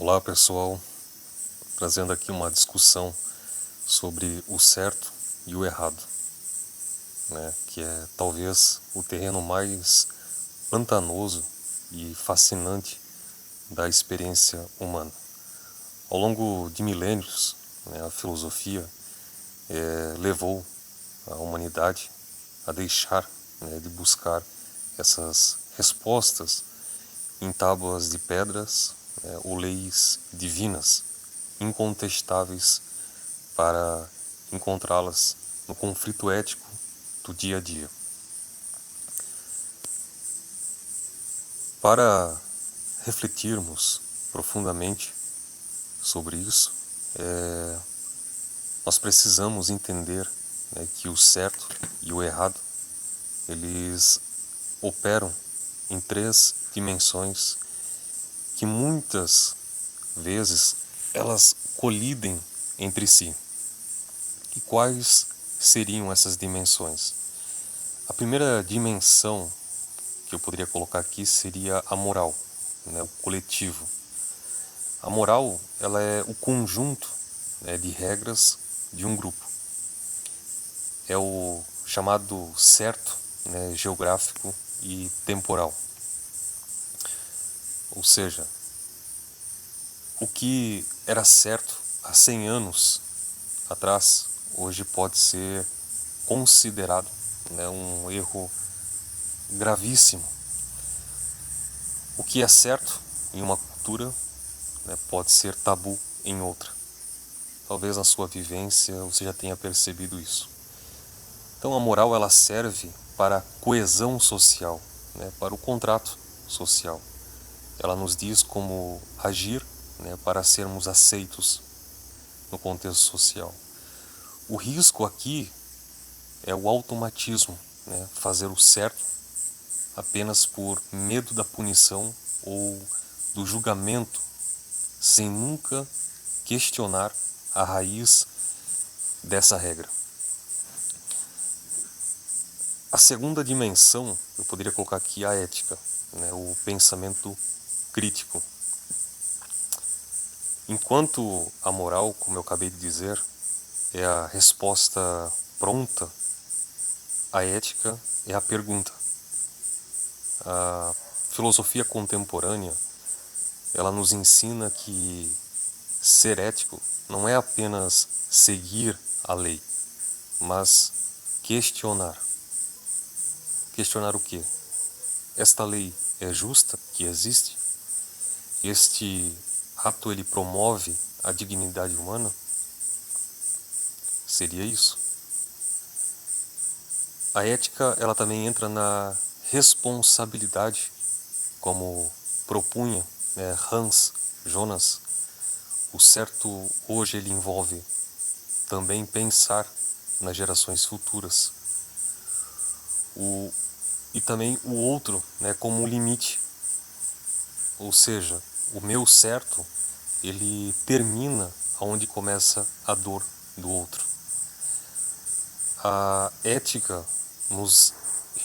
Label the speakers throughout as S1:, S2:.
S1: Olá pessoal, trazendo aqui uma discussão sobre o certo e o errado, que é talvez o terreno mais pantanoso e fascinante da experiência humana. Ao longo de milênios, a filosofia levou a humanidade a deixar de buscar essas respostas em tábuas de pedras ou leis divinas incontestáveis para encontrá-las no conflito ético do dia a dia. Para refletirmos profundamente sobre isso, nós precisamos entender que o certo e o errado eles operam em três dimensões que muitas vezes elas colidem entre si. E quais seriam essas dimensões? A primeira dimensão que eu poderia colocar aqui seria a moral, o coletivo. A moral ela é o conjunto de regras de um grupo. É o chamado certo geográfico e temporal. Ou seja, o que era certo há 100 anos atrás, hoje pode ser considerado um erro gravíssimo. O que é certo em uma cultura pode ser tabu em outra. Talvez na sua vivência você já tenha percebido isso. Então a moral ela serve para a coesão social, para o contrato social. Ela nos diz como agir para sermos aceitos no contexto social. O risco aqui é o automatismo, fazer o certo apenas por medo da punição ou do julgamento, sem nunca questionar a raiz dessa regra. A segunda dimensão, eu poderia colocar aqui a ética, o pensamento crítico. Enquanto a moral, como eu acabei de dizer, é a resposta pronta, a ética é a pergunta. A filosofia contemporânea, ela nos ensina que ser ético não é apenas seguir a lei, mas questionar. Questionar o quê? Esta lei é justa que existe? Este ato ele promove a dignidade humana? Seria isso. A ética ela também entra na responsabilidade, como propunha Hans Jonas. O certo hoje ele envolve também pensar nas gerações futuras. E também o outro como um limite. Ou seja, o meu certo ele termina onde começa a dor do outro. A ética nos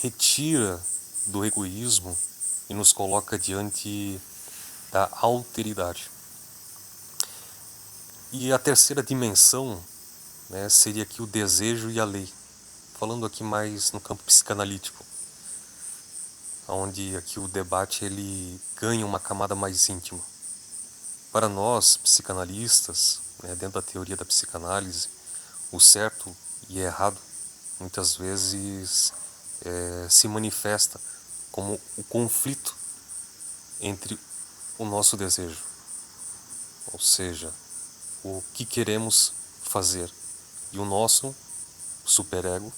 S1: retira do egoísmo e nos coloca diante da alteridade. E a terceira dimensão seria aqui o desejo e a lei. Falando aqui mais no campo psicanalítico, onde aqui o debate ele ganha uma camada mais íntima. Para nós, psicanalistas, dentro da teoria da psicanálise, o certo e errado muitas vezes se manifesta como o conflito entre o nosso desejo, ou seja, o que queremos fazer, e o nosso superego,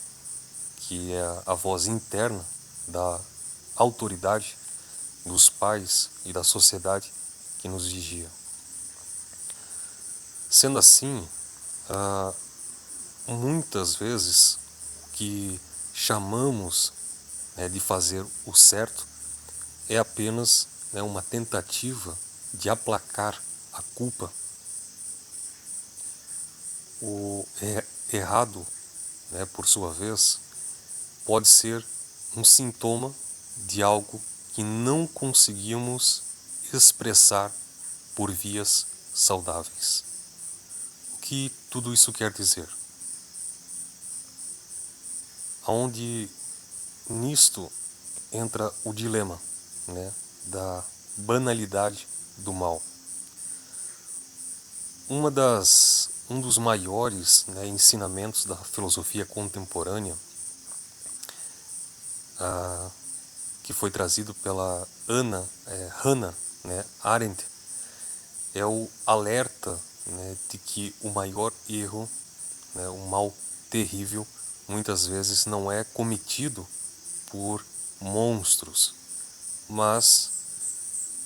S1: que é a voz interna da autoridade dos pais e da sociedade que nos vigia. Sendo assim, muitas vezes o que chamamos de fazer o certo é apenas uma tentativa de aplacar a culpa. O errado, por sua vez, pode ser um sintoma de algo que não conseguimos expressar por vias saudáveis. O que tudo isso quer dizer? Onde nisto entra o dilema, né, da banalidade do mal. Um dos maiores, né, ensinamentos da filosofia contemporânea, que foi trazido pela Hannah, né, Arendt, é o alerta, né, de que o maior erro, né, o mal terrível, muitas vezes não é cometido por monstros, mas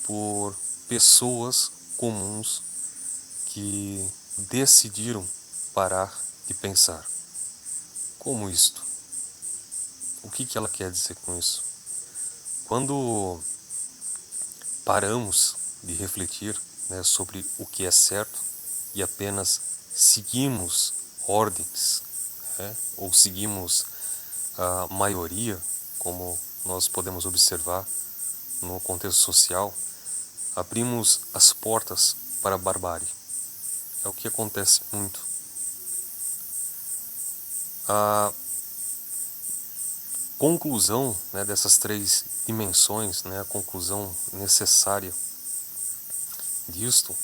S1: por pessoas comuns que decidiram parar de pensar. Como isto? O que ela quer dizer com isso? Quando paramos de refletir, né, sobre o que é certo e apenas seguimos ordens, né, ou seguimos a maioria, como nós podemos observar no contexto social, abrimos as portas para a barbárie. É o que acontece muito. A conclusão, né, dessas três dimensões, né, a conclusão necessária disto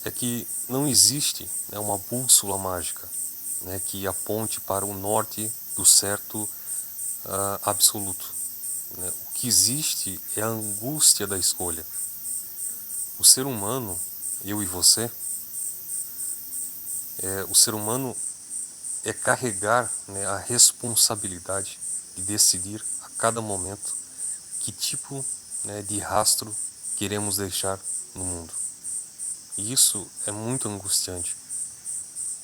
S1: é que não existe, né, uma bússola mágica, né, que aponte para o norte do certo absoluto. Né? O que existe é a angústia da escolha. O ser humano, eu e você, o ser humano é carregar, né, a responsabilidade de decidir a cada momento que tipo, né, de rastro queremos deixar no mundo. E isso é muito angustiante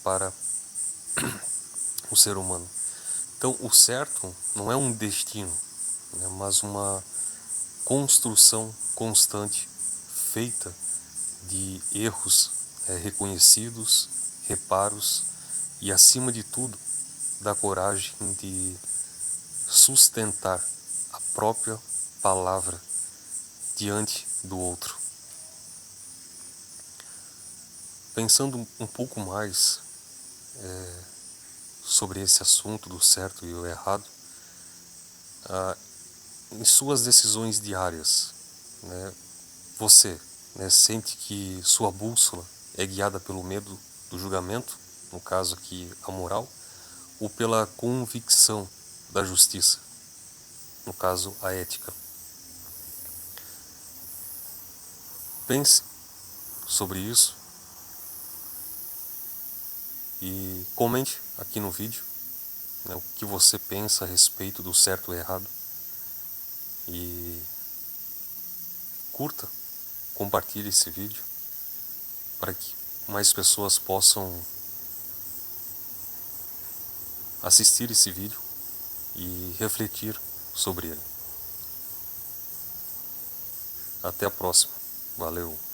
S1: para o ser humano. Então, o certo não é um destino, né, mas uma construção constante feita de erros reconhecidos, reparos e, acima de tudo, da coragem de sustentar a própria palavra diante do outro. Pensando um pouco mais sobre esse assunto do certo e o errado, em suas decisões diárias, né, você, né, sente que sua bússola é guiada pelo medo do julgamento, no caso aqui a moral, ou pela convicção da justiça, no caso a ética? Pense sobre isso e comente aqui no vídeo, né, o que você pensa a respeito do certo e errado. E curta, compartilhe esse vídeo para que mais pessoas possam assistir esse vídeo e refletir sobre ele. Até a próxima. Valeu!